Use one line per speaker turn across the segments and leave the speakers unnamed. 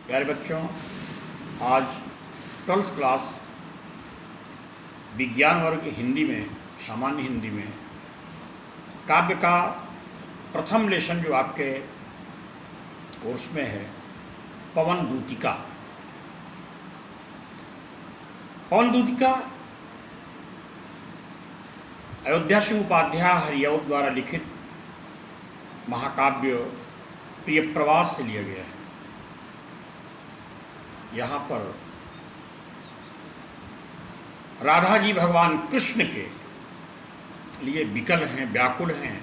प्यारे बच्चों, आज 12th क्लास विज्ञान वर्ग हिंदी में, सामान्य हिंदी में काव्य का प्रथम लेसन जो आपके कोर्स में है, पवन दूतिका। पवन दूतिका अयोध्या सिंह उपाध्याय हरिऔध द्वारा लिखित महाकाव्य प्रिय प्रवास से लिया गया है। यहाँ पर राधा जी भगवान कृष्ण के लिए विकल हैं, व्याकुल हैं,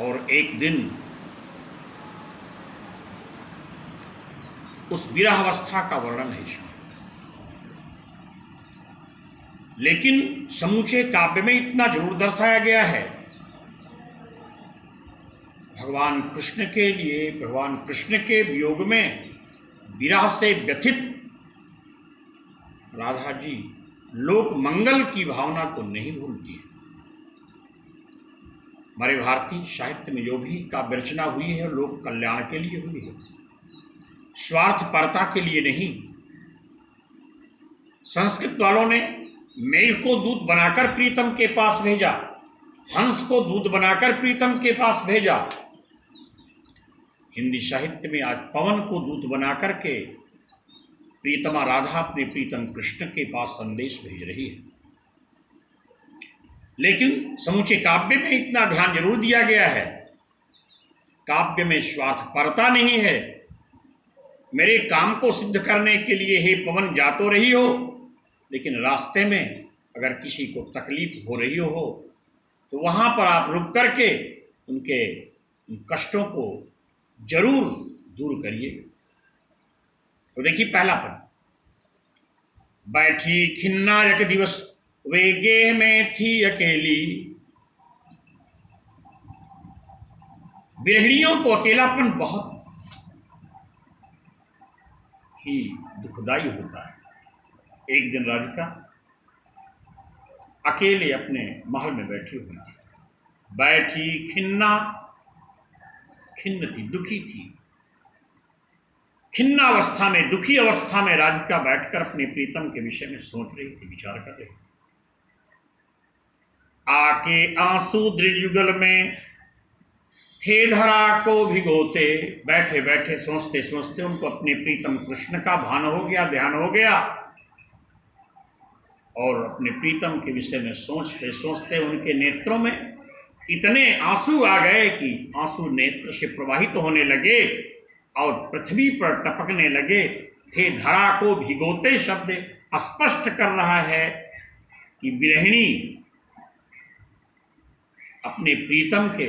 और एक दिन उस विरह अवस्था का वर्णन है इसमें। लेकिन समूचे काव्य में इतना जरूर दर्शाया गया है, भगवान कृष्ण के लिए, भगवान कृष्ण के वियोग में विरह से व्यथित राधा जी लोक मंगल की भावना को नहीं भूलती है। हमारे भारतीय साहित्य में जो भी काव्य रचना हुई है, लोक कल्याण के लिए हुई है, स्वार्थपरता के लिए नहीं। संस्कृत वालों ने मेघ को दूत बनाकर प्रीतम के पास भेजा, हंस को दूत बनाकर प्रीतम के पास भेजा। हिंदी साहित्य में आज पवन को दूत बनाकर के प्रीतमा राधा अपने प्रीतम कृष्ण के पास संदेश भेज रही है। लेकिन समूचे काव्य में इतना ध्यान जरूर दिया गया है, काव्य में स्वार्थपरता नहीं है। मेरे काम को सिद्ध करने के लिए हे पवन जा तो रही हो, लेकिन रास्ते में अगर किसी को तकलीफ हो रही हो तो वहां पर आप रुक करके उनके कष्टों को जरूर दूर करिए। तो देखिए पहला पद, बैठी खिन्ना एक दिवस वे गेह में थी अकेली। गृहिणियों को अकेलापन बहुत ही दुखदाई होता है। एक दिन राधिका अकेले अपने महल में बैठी हुई थी, बैठी खिन्ना, खिन्न थी, दुखी थी। खिन्ना अवस्था में, दुखी अवस्था में राधिका बैठकर अपने प्रीतम के विषय में सोच रही थी, विचार कर रही थी। आके आंसू दृजुगल में थे धरा को भिगोते। बैठे बैठे सोचते सोचते उनको अपने प्रीतम कृष्ण का भान हो गया, ध्यान हो गया, और अपने प्रीतम के विषय में सोचते सोचते उनके नेत्रों में इतने आंसू आ गए कि आंसू नेत्र से प्रवाहित होने लगे और पृथ्वी पर टपकने लगे। थे धरा को भिगोते शब्द स्पष्ट कर रहा है कि विरहिणी अपने प्रीतम के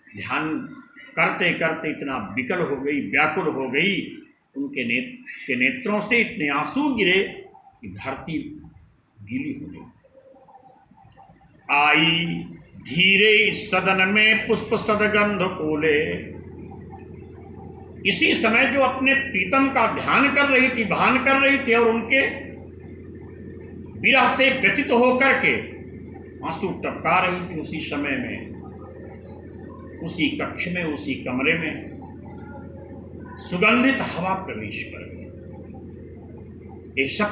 ध्यान करते करते इतना विकल हो गई, व्याकुल हो गई, उनके नेत्रों से इतने आंसू गिरे कि धरती गीली हो गई। आई धीरे इस सदन में पुष्प सदगंध कोले। इसी समय जो अपने प्रीतम का ध्यान कर रही थी, भान कर रही थी, और उनके विरह से व्यथित होकर के आंसू टपका रही थी, उसी समय में उसी कक्ष में, उसी कमरे में सुगंधित हवा प्रवेश कर गई। ये सब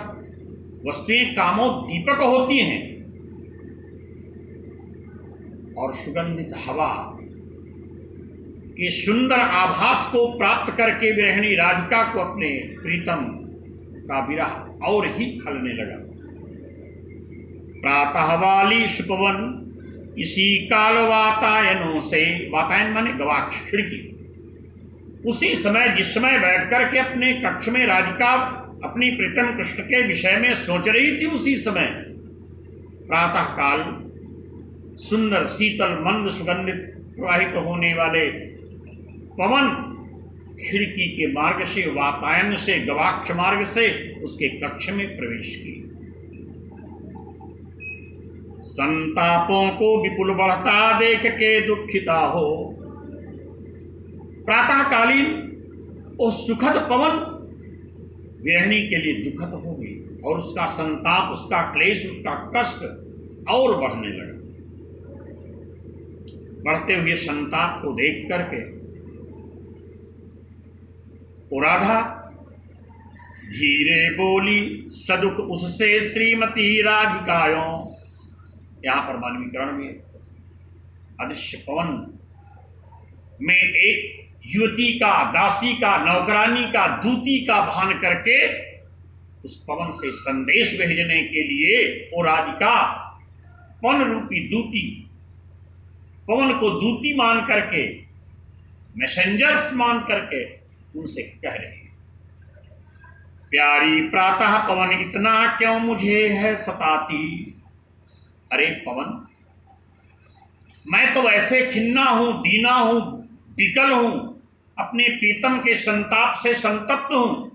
वस्तुएं कामोद्दीपक होती हैं, और सुगंधित हवा के सुंदर आभास को प्राप्त करके विरहिणी राधिका को अपने प्रीतम का विरह और ही खलने लगा। प्रातः वाली सुपवन इसी काल वातायनों से, वातायन माने गवाक्ष, खिड़की, उसी समय जिस समय बैठ करके अपने कक्ष में राधिका अपनी प्रीतम कृष्ण के विषय में सोच रही थी, उसी समय प्रातः काल सुंदर शीतल मंद सुगंधित प्रवाहित होने वाले पवन खिड़की के मार्ग से, वातायन से, गवाक्ष मार्ग से उसके कक्ष में प्रवेश किया। संतापों को विपुल बढ़ता देख के दुखिता हो। प्रातःकालीन वो सुखद पवन विरहिणी के लिए दुखद हो गई, और उसका संताप, उसका क्लेश, उसका कष्ट और बढ़ने लगा। बढ़ते हुए संताप को देख करके ओ राधा, धीरे बोली सदुख उससे श्रीमती राधिकायों। यहां पर मानवीकरण भी है। अदृश्य पवन में एक युवती का, दासी का, नौकरानी का, दूती का भान करके उस पवन से संदेश भेजने के लिए ओ राधिका पवन रूपी दूती, पवन को दूती मान करके, मैसेंजर्स मान करके उनसे कह रहे हैं, प्यारी प्रातः पवन इतना क्यों मुझे है सताती। अरे पवन, मैं तो वैसे खिन्ना हूं, दीना हूं, विकल हूं, अपने प्रीतम के संताप से संतप्त हूं,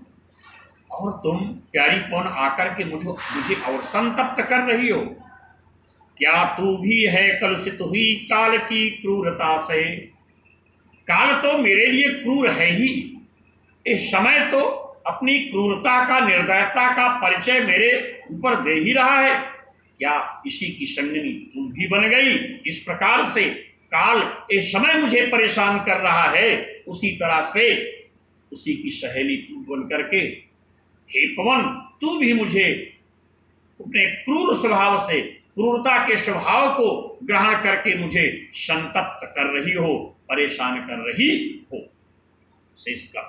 और तुम प्यारी पवन आकर के मुझे और संतप्त कर रही हो। क्या तू भी है कलुषित हुई काल की क्रूरता से। काल तो मेरे लिए क्रूर है ही, इस समय तो अपनी क्रूरता का, निर्दयता का परिचय मेरे ऊपर दे ही रहा है। क्या इसी की संगनी तू भी बन गई। इस प्रकार से काल इस समय मुझे परेशान कर रहा है, उसी तरह से उसी की सहेली तू बन करके हे पवन, तू भी मुझे अपने क्रूर स्वभाव से, क्रूरता के स्वभाव को ग्रहण करके मुझे संतप्त कर रही हो, परेशान कर रही हो। शेष का